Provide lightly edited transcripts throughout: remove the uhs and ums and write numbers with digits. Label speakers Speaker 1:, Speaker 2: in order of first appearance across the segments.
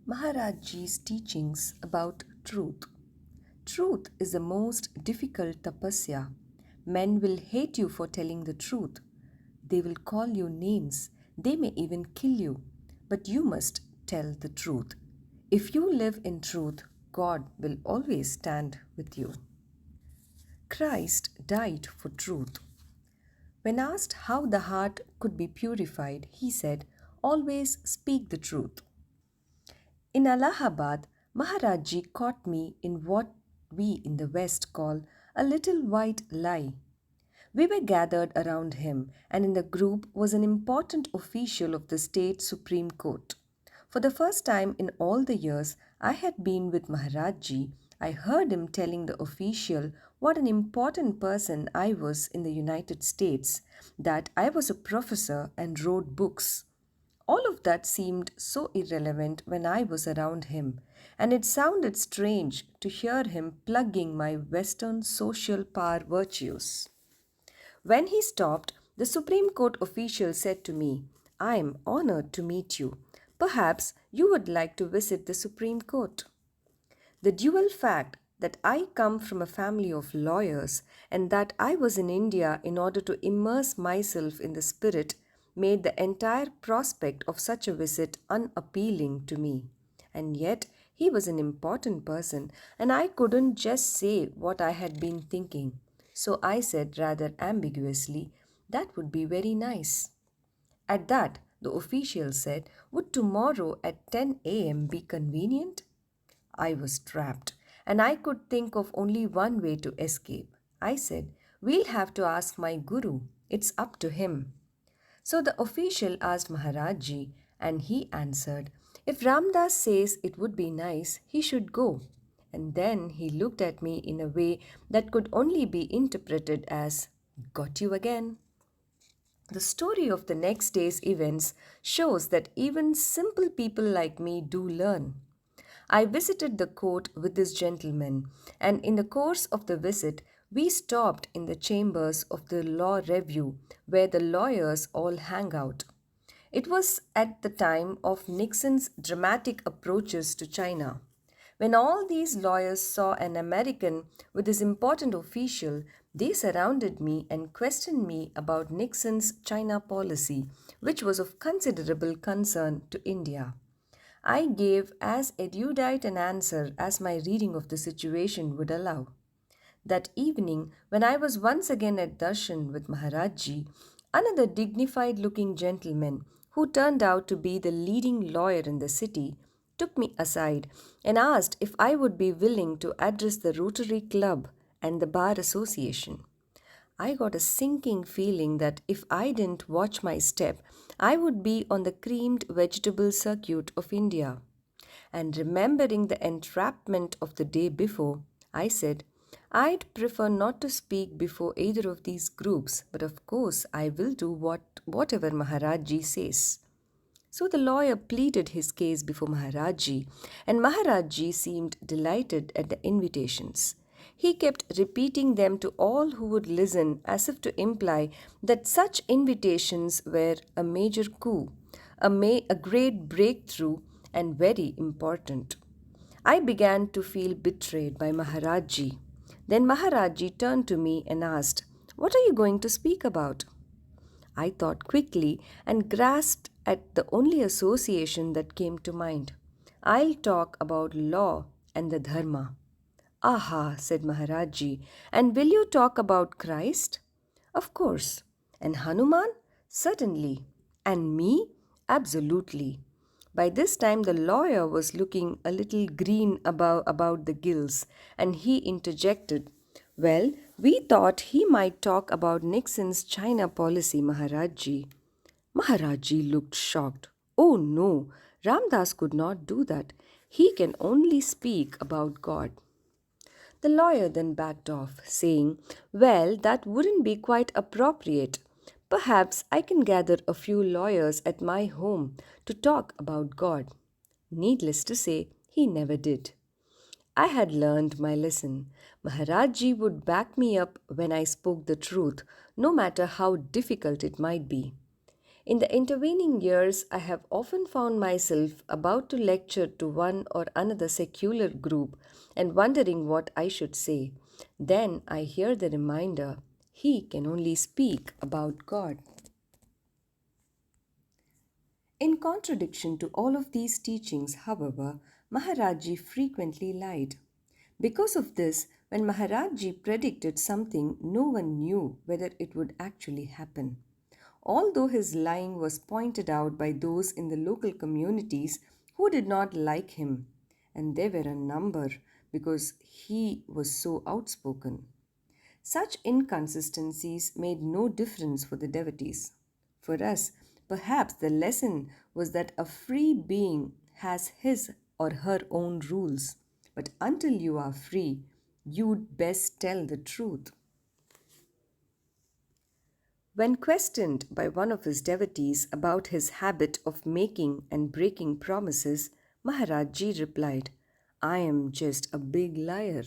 Speaker 1: Maharajji's teachings about truth. Truth is the most difficult tapasya. Men will hate you for telling the truth. They will call you names. They may even kill you. But you must tell the truth. If you live in truth, God will always stand with you. Christ died for truth. When asked how the heart could be purified, he said, always speak the truth. In Allahabad, Maharajji caught me in what we in the West call a little white lie. We were gathered around him, and in the group was an important official of the state Supreme Court. For the first time in all the years I had been with Maharajji, I heard him telling the official what an important person I was in the United States, that I was a professor and wrote books. All of that seemed so irrelevant when I was around him, and it sounded strange to hear him plugging my Western social power virtues. When he stopped, the Supreme Court official said to me, I am honored to meet you. Perhaps you would like to visit the Supreme Court. The dual fact that I come from a family of lawyers and that I was in India in order to immerse myself in the spirit made the entire prospect of such a visit unappealing to me. And yet, he was an important person, and I couldn't just say what I had been thinking. So I said rather ambiguously, that would be very nice. At that, the official said, would tomorrow at 10 a.m. be convenient? I was trapped, and I could think of only one way to escape. I said, we'll have to ask my guru. It's up to him. So the official asked Maharajji, and he answered, if Ramdas says it would be nice, he should go. And then he looked at me in a way that could only be interpreted as, got you again. The story of the next day's events shows that even simple people like me do learn. I visited the court with this gentleman, and in the course of the visit, we stopped in the chambers of the law review where the lawyers all hang out. It was at the time of Nixon's dramatic approaches to China. When all these lawyers saw an American with this important official, they surrounded me and questioned me about Nixon's China policy, which was of considerable concern to India. I gave as erudite an answer as my reading of the situation would allow. That evening, when I was once again at darshan with Maharajji, another dignified looking gentleman, who turned out to be the leading lawyer in the city, took me aside and asked if I would be willing to address the Rotary Club and the Bar Association. I got a sinking feeling that if I didn't watch my step, I would be on the creamed vegetable circuit of India. And remembering the entrapment of the day before, I said, I'd prefer not to speak before either of these groups, but of course I will do whatever Maharajji says. So the lawyer pleaded his case before Maharajji, and Maharajji seemed delighted at the invitations. He kept repeating them to all who would listen as if to imply that such invitations were a major coup, a great breakthrough, and very important. I began to feel betrayed by Maharajji. Then Maharajji turned to me and asked, what are you going to speak about? I thought quickly and grasped at the only association that came to mind. I'll talk about law and the dharma. Aha, said Maharajji, and will you talk about Christ? Of course. And Hanuman? Certainly. And me? Absolutely. By this time, the lawyer was looking a little green about the gills, and he interjected, well, we thought he might talk about Nixon's China policy, Maharajji. Maharajji looked shocked. Oh no, Ramdas could not do that. He can only speak about God. The lawyer then backed off, saying, well, that wouldn't be quite appropriate. Perhaps I can gather a few lawyers at my home to talk about God. Needless to say, he never did. I had learned my lesson. Maharajji would back me up when I spoke the truth, no matter how difficult it might be. In the intervening years, I have often found myself about to lecture to one or another secular group and wondering what I should say. Then I hear the reminder he can only speak about God. In contradiction to all of these teachings, however, Maharaji frequently lied. Because of this, when Maharaji predicted something, no one knew whether it would actually happen. Although his lying was pointed out by those in the local communities who did not like him, and there were a number because he was so outspoken. Such inconsistencies made no difference for the devotees. For us, perhaps the lesson was that a free being has his or her own rules. But until you are free, you'd best tell the truth. When questioned by one of his devotees about his habit of making and breaking promises, Maharajji replied, I am just a big liar.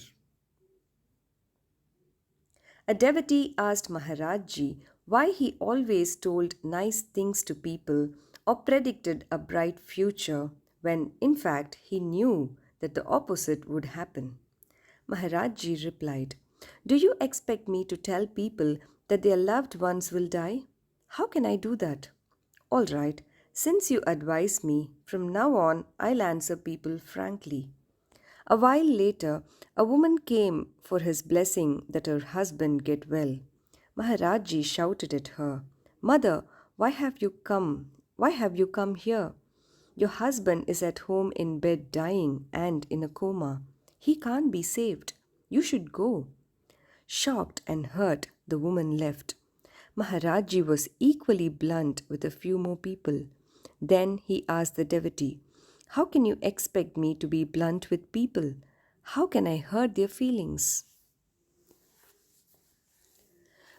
Speaker 1: A devotee asked Maharajji why he always told nice things to people or predicted a bright future when, in fact, he knew that the opposite would happen. Maharajji replied, do you expect me to tell people that their loved ones will die? How can I do that? All right, since you advise me, from now on I'll answer people frankly. A while later, a woman came for his blessing that her husband get well. Maharajji shouted at her, Mother, why have you come? Why have you come here? Your husband is at home in bed dying and in a coma. He can't be saved. You should go. Shocked and hurt, the woman left. Maharaji was equally blunt with a few more people. Then he asked the devotee, how can you expect me to be blunt with people? How can I hurt their feelings?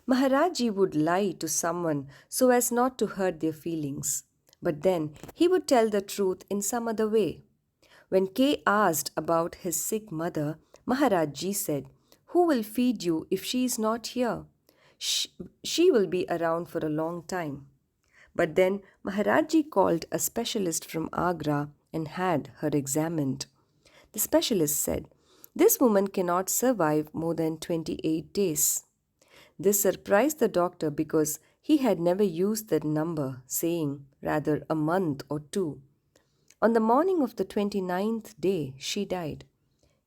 Speaker 1: Maharaji would lie to someone so as not to hurt their feelings. But then he would tell the truth in some other way. When K asked about his sick mother, Maharaji said, who will feed you if she is not here? Sh- she will be around for a long time. But then Maharaji called a specialist from Agra and had her examined. The specialist said, this woman cannot survive more than 28 days. This surprised the doctor because he had never used that number, saying rather a month or two. On the morning of the 29th day, she died.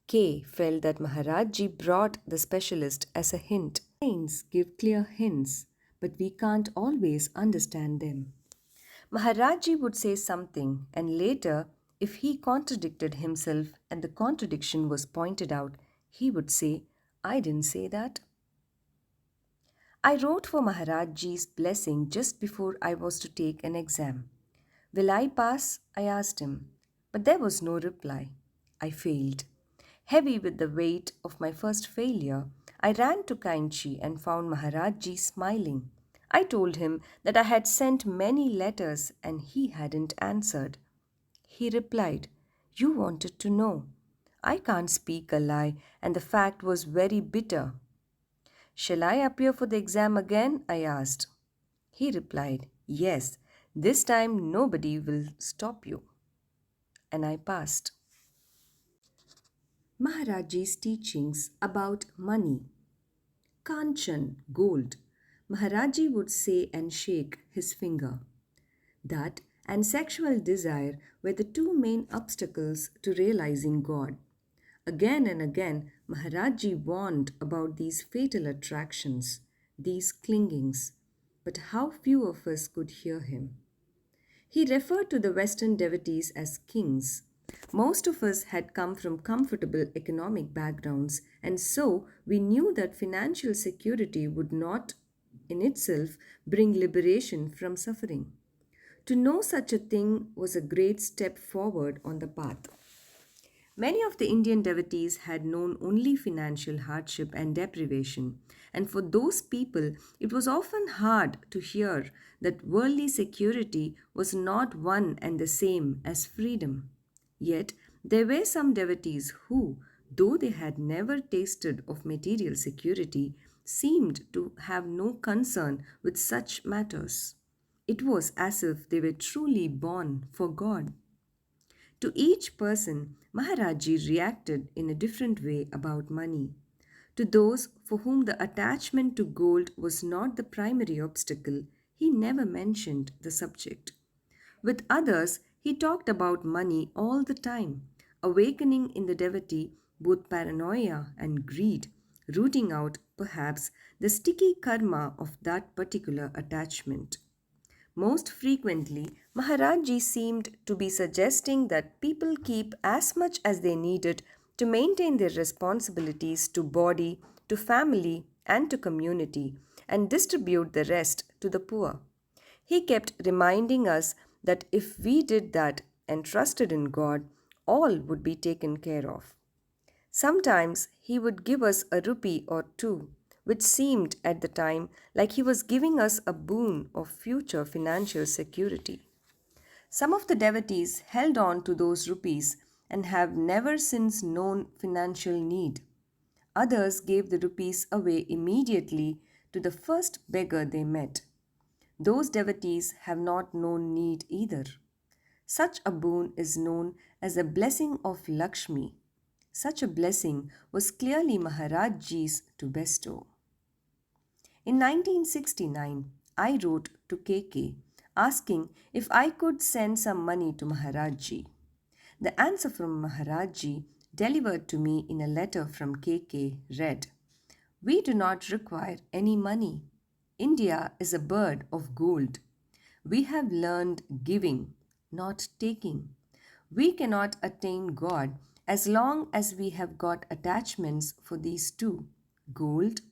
Speaker 1: K felt that Maharaji brought the specialist as a hint. Signs give clear hints, but we can't always understand them. Maharaji would say something, and later, if he contradicted himself and the contradiction was pointed out, he would say, I didn't say that. I wrote for Maharaji's blessing just before I was to take an exam. Will I pass? I asked him. But there was no reply. I failed. Heavy with the weight of my first failure, I ran to Kainchi and found Maharaji smiling. I told him that I had sent many letters and he hadn't answered. He replied, you wanted to know. I can't speak a lie, and the fact was very bitter. Shall I appear for the exam again? I asked. He replied, yes, this time nobody will stop you. And I passed. Maharaji's teachings about money. Kanchan, gold. Maharaji would say and shake his finger. That and sexual desire were the two main obstacles to realizing God. Again and again, Maharaji warned about these fatal attractions, these clingings. But how few of us could hear him. He referred to the Western devotees as kings. Most of us had come from comfortable economic backgrounds, and so we knew that financial security would not, in itself, bring liberation from suffering. To know such a thing was a great step forward on the path. Many of the Indian devotees had known only financial hardship and deprivation, and for those people it was often hard to hear that worldly security was not one and the same as freedom. Yet there were some devotees who, though they had never tasted of material security, seemed to have no concern with such matters. It was as if they were truly born for God. To each person, Maharaji reacted in a different way about money. To those for whom the attachment to gold was not the primary obstacle, he never mentioned the subject. With others, he talked about money all the time, awakening in the devotee both paranoia and greed, rooting out, perhaps, the sticky karma of that particular attachment. Most frequently, Maharaji seemed to be suggesting that people keep as much as they needed to maintain their responsibilities to body, to family, and to community, and distribute the rest to the poor. He kept reminding us that if we did that and trusted in God, all would be taken care of. Sometimes he would give us a rupee or two, which seemed at the time like he was giving us a boon of future financial security. Some of the devotees held on to those rupees and have never since known financial need. Others gave the rupees away immediately to the first beggar they met. Those devotees have not known need either. Such a boon is known as a blessing of Lakshmi. Such a blessing was clearly Maharajji's to bestow. In 1969, I wrote to KK asking if I could send some money to Maharajji. The answer from Maharajji, delivered to me in a letter from KK, read, "We do not require any money. India is a bird of gold. We have learned giving, not taking. We cannot attain God as long as we have got attachments for these two, gold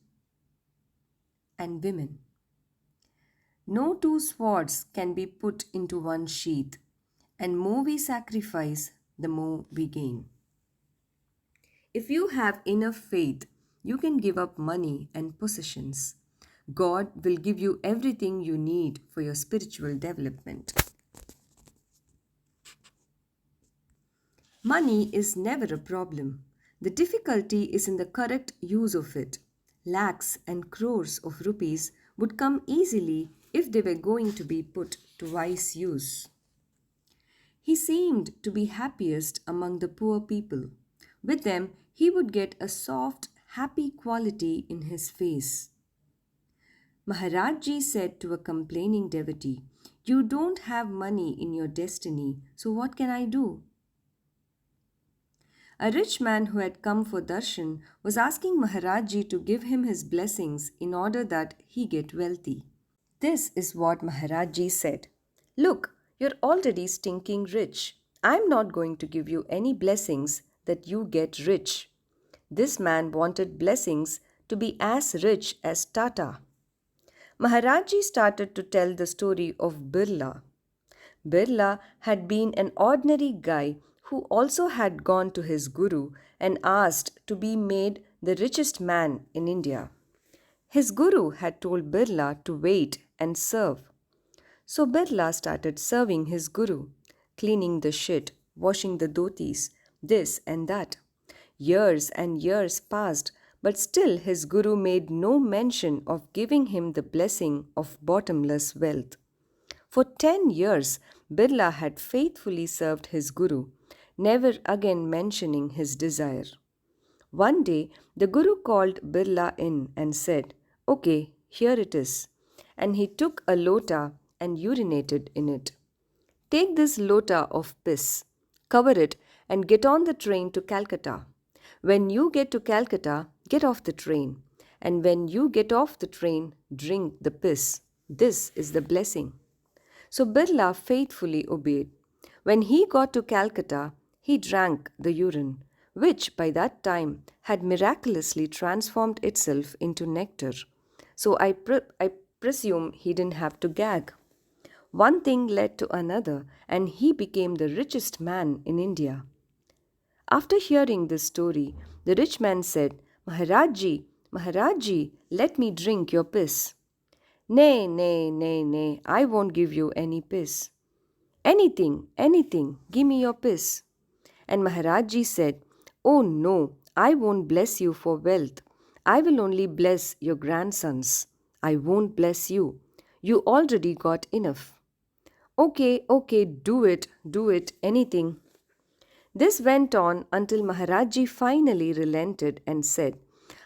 Speaker 1: and women. No two swords can be put into one sheath, and more we sacrifice, the more we gain. If you have enough faith, you can give up money and possessions. God will give you everything you need for your spiritual development." Money is never a problem. The difficulty is in the correct use of it. Lakhs and crores of rupees would come easily if they were going to be put to wise use. He seemed to be happiest among the poor people. With them, he would get a soft, happy quality in his face. Maharajji said to a complaining devotee, "You don't have money in your destiny, so what can I do?" A rich man who had come for darshan was asking Maharajji to give him his blessings in order that he get wealthy. This is what Maharajji said: "Look, you're already stinking rich. I'm not going to give you any blessings that you get rich." This man wanted blessings to be as rich as Tata. Maharajji started to tell the story of Birla. Birla had been an ordinary guy who also had gone to his guru and asked to be made the richest man in India. His guru had told Birla to wait and serve. So Birla started serving his guru, cleaning the shit, washing the dhotis, this and that. Years and years passed, but still his guru made no mention of giving him the blessing of bottomless wealth. For 10 years, Birla had faithfully served his guru, never again mentioning his desire. One day, the guru called Birla in and said, "Okay, here it is." And he took a lota and urinated in it. "Take this lota of piss, cover it, and get on the train to Calcutta. When you get to Calcutta, get off the train. And when you get off the train, drink the piss. This is the blessing." So Birla faithfully obeyed. When he got to Calcutta, he drank the urine, which by that time had miraculously transformed itself into nectar. So I presume he didn't have to gag. One thing led to another, and he became the richest man in India. After hearing this story, the rich man said, "Maharajji, Maharajji, let me drink your piss." "Nay, nay, nay, nay, I won't give you any piss." "Anything, anything, give me your piss." And Maharajji said, "Oh no, I won't bless you for wealth. I will only bless your grandsons. I won't bless you. You already got enough. Okay, okay, do it, anything. This went on until Maharaji finally relented and said,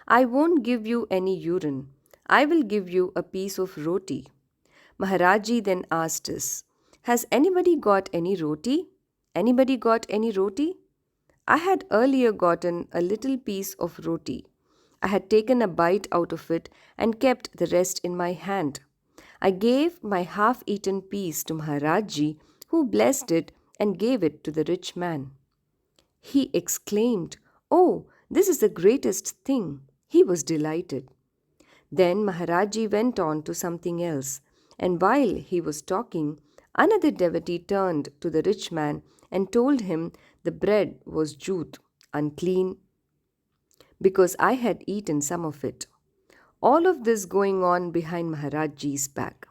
Speaker 1: I won't give you any urine. I will give you a piece of roti. Maharaji then asked us, Has anybody got any roti? Anybody got any roti? I had earlier gotten a little piece of roti. I had taken a bite out of it and kept the rest in my hand. I gave my half eaten piece to Maharaji, who blessed it and gave it to the rich man. He exclaimed, Oh, this is the greatest thing! He was delighted. Then Maharaji went on to something else, and while he was talking, another devotee turned to the rich man and told him the bread was jute, unclean, because I had eaten some of it. All of this going on behind Maharaji's back.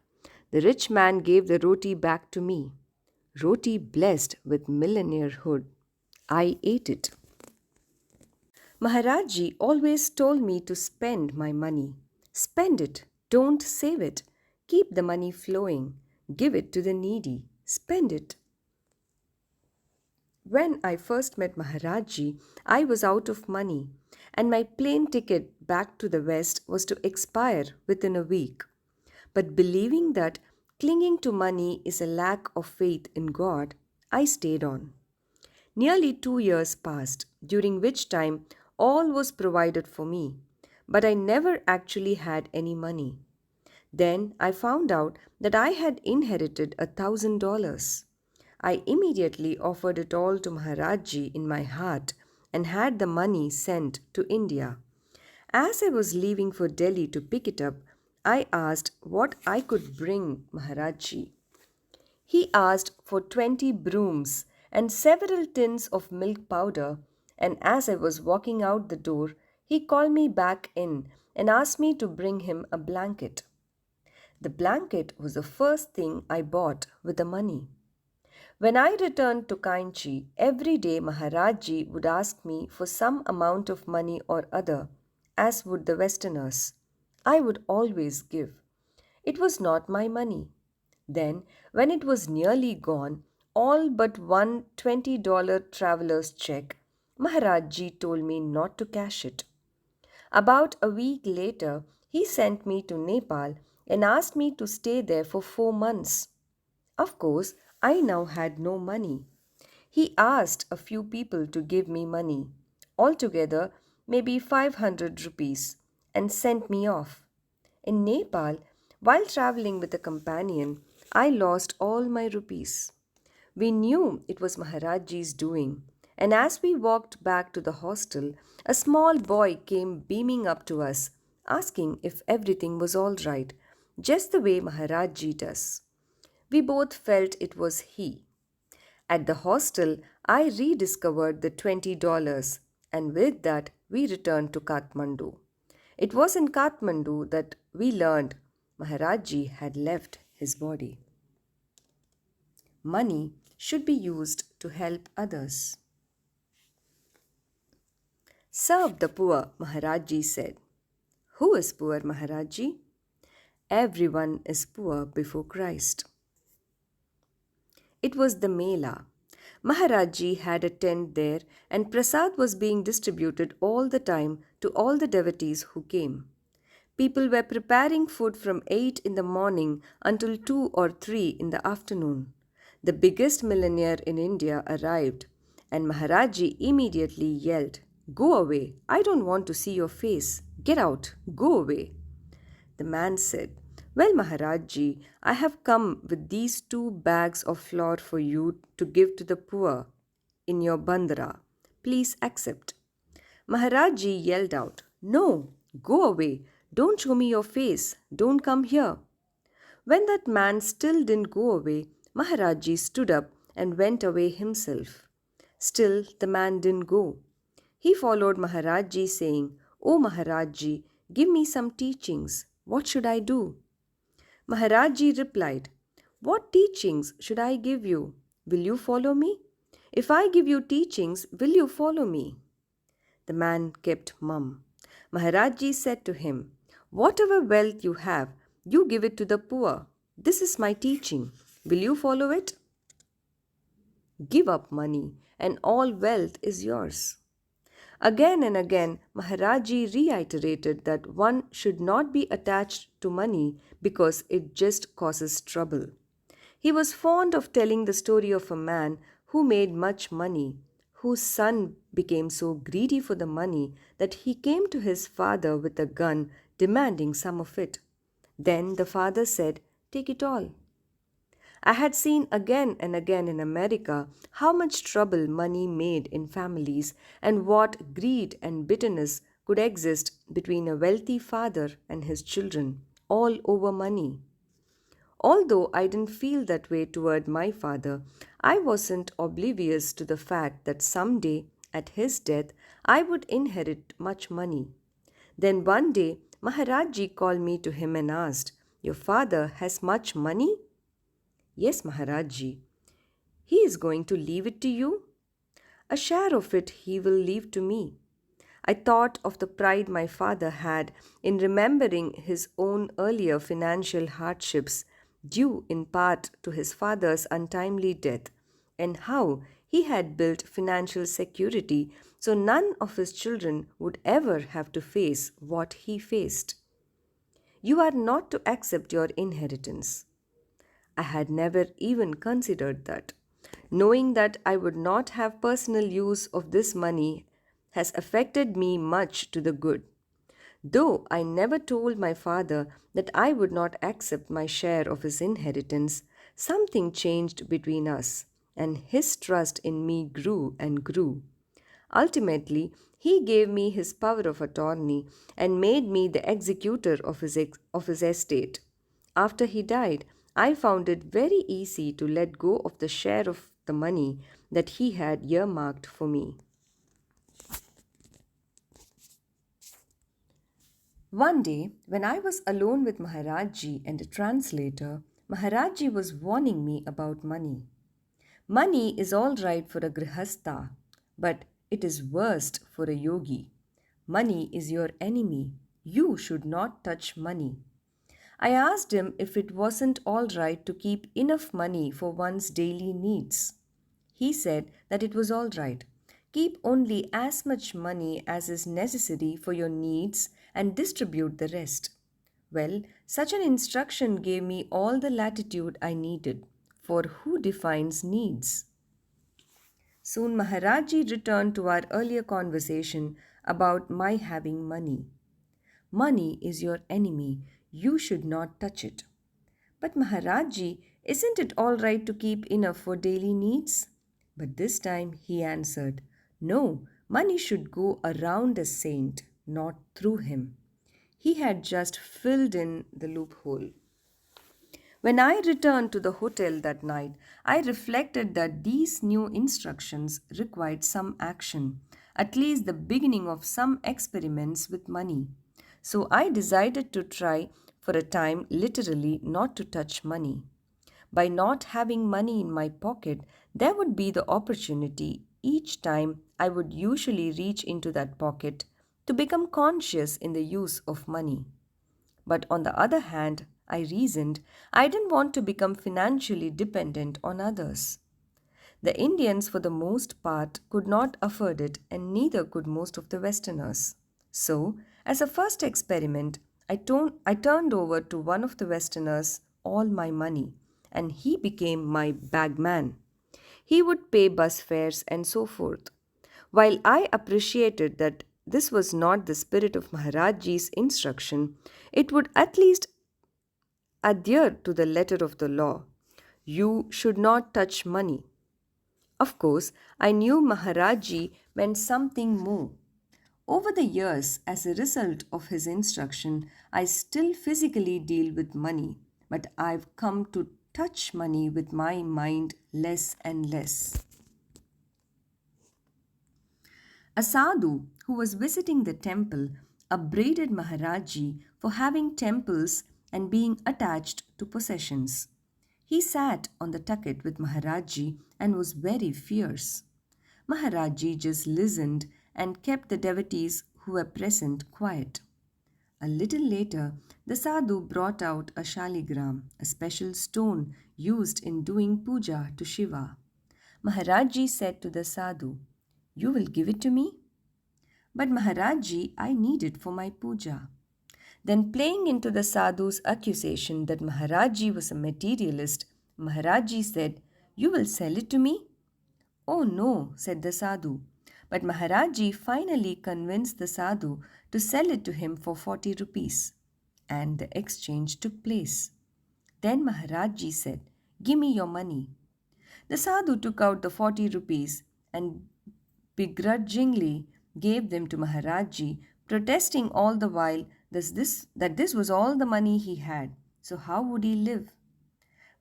Speaker 1: The rich man gave the roti back to me. Roti blessed with millionairehood. I ate it. Maharaji always told me to spend my money. Spend it, don't save it. Keep the money flowing. Give it to the needy. Spend it. When I first met Maharaji, I was out of money, and my plane ticket back to the West was to expire within a week. But believing that clinging to money is a lack of faith in God, I stayed on. Nearly 2 years passed, during which time all was provided for me, but I never actually had any money. Then I found out that I had inherited $1,000. I immediately offered it all to Maharaji in my heart and had the money sent to India. As I was leaving for Delhi to pick it up, I asked what I could bring Maharaji. He asked for 20 brooms and several tins of milk powder, and as I was walking out the door, he called me back in and asked me to bring him a blanket. The blanket was the first thing I bought with the money. When I returned to Kainchi, every day Maharaji would ask me for some amount of money or other, as would the Westerners. I would always give. It was not my money. Then, when it was nearly gone, all but one $20 traveler's check, Maharaji told me not to cash it. About a week later, he sent me to Nepal and asked me to stay there for 4 months. Of course, I now had no money. He asked a few people to give me money, altogether maybe 500 rupees, and sent me off. In Nepal, while traveling with a companion, I lost all my rupees. We knew it was Maharaji's doing, and as we walked back to the hostel, a small boy came beaming up to us, asking if everything was all right, just the way Maharaji does. We both felt it was he. At the hostel, I rediscovered the $20, and with that, we returned to Kathmandu. It was in Kathmandu that we learned Maharaji had left his body. Money should be used to help others. Serve the poor, Maharaji said. Who is poor, Maharaji? Everyone is poor before Christ. It was the Mela. Maharaji had a tent there, and prasad was being distributed all the time to all the devotees who came. People were preparing food from 8 in the morning until 2 or 3 in the afternoon. The biggest millionaire in India arrived, and Maharaji immediately yelled, Go away! I don't want to see your face. Get out! Go away! The man said, Well, Maharaji, I have come with these 2 bags of flour for you to give to the poor in your bandara. Please accept. Maharaji yelled out, No, go away. Don't show me your face. Don't come here. When that man still didn't go away, Maharaji stood up and went away himself. Still, the man didn't go. He followed Maharaji, saying, O Maharaji, give me some teachings. What should I do? Maharaji replied, What teachings should I give you? Will you follow me? If I give you teachings, will you follow me? The man kept mum. Maharaji said to him, Whatever wealth you have, you give it to the poor. This is my teaching. Will you follow it? Give up money, and all wealth is yours. Again and again, Maharaji reiterated that one should not be attached to money because it just causes trouble. He was fond of telling the story of a man who made much money, whose son became so greedy for the money that he came to his father with a gun demanding some of it. Then the father said, "Take it all." I had seen again and again in America how much trouble money made in families and what greed and bitterness could exist between a wealthy father and his children, all over money. Although I didn't feel that way toward my father, I wasn't oblivious to the fact that someday, at his death, I would inherit much money. Then one day, Maharaji called me to him and asked, "Your father has much money?" "Yes, Maharaji." "He is going to leave it to you?" "A share of it he will leave to me." I thought of the pride my father had in remembering his own earlier financial hardships, due in part to his father's untimely death, and how he had built financial security so none of his children would ever have to face what he faced. "You are not to accept your inheritance." I had never even considered that. Knowing that I would not have personal use of this money has affected me much to the good. Though I never told my father that I would not accept my share of his inheritance, something changed between us, and his trust in me grew and grew. Ultimately, he gave me his power of attorney and made me the executor of his estate. After he died, I found it very easy to let go of the share of the money that he had earmarked for me. One day, when I was alone with Maharaji and a translator, Maharaji was warning me about money. Money is all right for a grihastha, but it is worst for a yogi. Money is your enemy. You should not touch money. I asked him if it wasn't all right to keep enough money for one's daily needs. He said that it was all right. Keep only as much money as is necessary for your needs and distribute the rest. Well, such an instruction gave me all the latitude I needed, for who defines needs? Soon Maharaji returned to our earlier conversation about my having money. Money is your enemy. You should not touch it. "But Maharaji, isn't it all right to keep enough for daily needs?" But this time he answered, "No, money should go around a saint, not through him." He had just filled in the loophole. When I returned to the hotel that night, I reflected that these new instructions required some action, at least the beginning of some experiments with money. So I decided to try for a time literally not to touch money. By not having money in my pocket, there would be the opportunity each time I would usually reach into that pocket to become conscious in the use of money. But on the other hand, I reasoned, I didn't want to become financially dependent on others. The Indians, for the most part, could not afford it, and neither could most of the Westerners. So, as a first experiment, I turned over to one of the Westerners all my money, and he became my bagman. He would pay bus fares and so forth. While I appreciated that this was not the spirit of Maharaji's instruction, it would at least adhere to the letter of the law. You should not touch money. Of course, I knew Maharaji meant something more. Over the years, as a result of his instruction, I still physically deal with money, but I've come to touch money with my mind less and less. A sadhu who was visiting the temple upbraided Maharaji for having temples and being attached to possessions. He sat on the tucket with Maharaji and was very fierce. Maharaji just listened and kept the devotees who were present quiet. A little later, the sadhu brought out a shaligram, a special stone used in doing puja to Shiva. Maharajji said to the sadhu, "You will give it to me?" "But Maharajji, I need it for my puja." Then, playing into the sadhu's accusation that Maharajji was a materialist, Maharajji said, "You will sell it to me?" "Oh no," said the sadhu. But Maharajji finally convinced the sadhu to sell it to him for 40 rupees. And the exchange took place. Then Maharajji said, "Give me your money." The sadhu took out the 40 rupees and begrudgingly gave them to Maharajji, protesting all the while that this was all the money he had. So how would he live?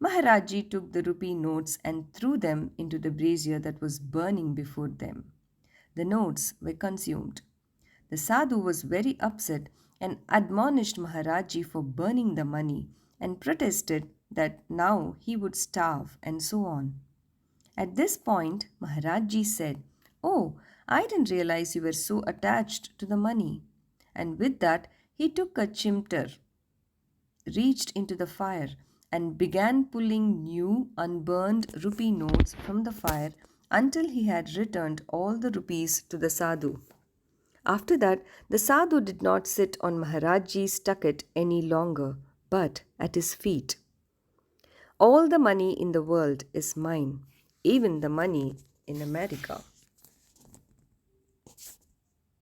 Speaker 1: Maharajji took the rupee notes and threw them into the brazier that was burning before them. The notes were consumed. The sadhu was very upset and admonished Maharajji for burning the money and protested that now he would starve and so on. At this point, Maharajji said, "Oh, I didn't realize you were so attached to the money." And with that, he took a chimter, reached into the fire, and began pulling new, unburned rupee notes from the fire until he had returned all the rupees to the sadhu. After that, the sadhu did not sit on Maharajji's tucket any longer, but at his feet. All the money in the world is mine, even the money in America.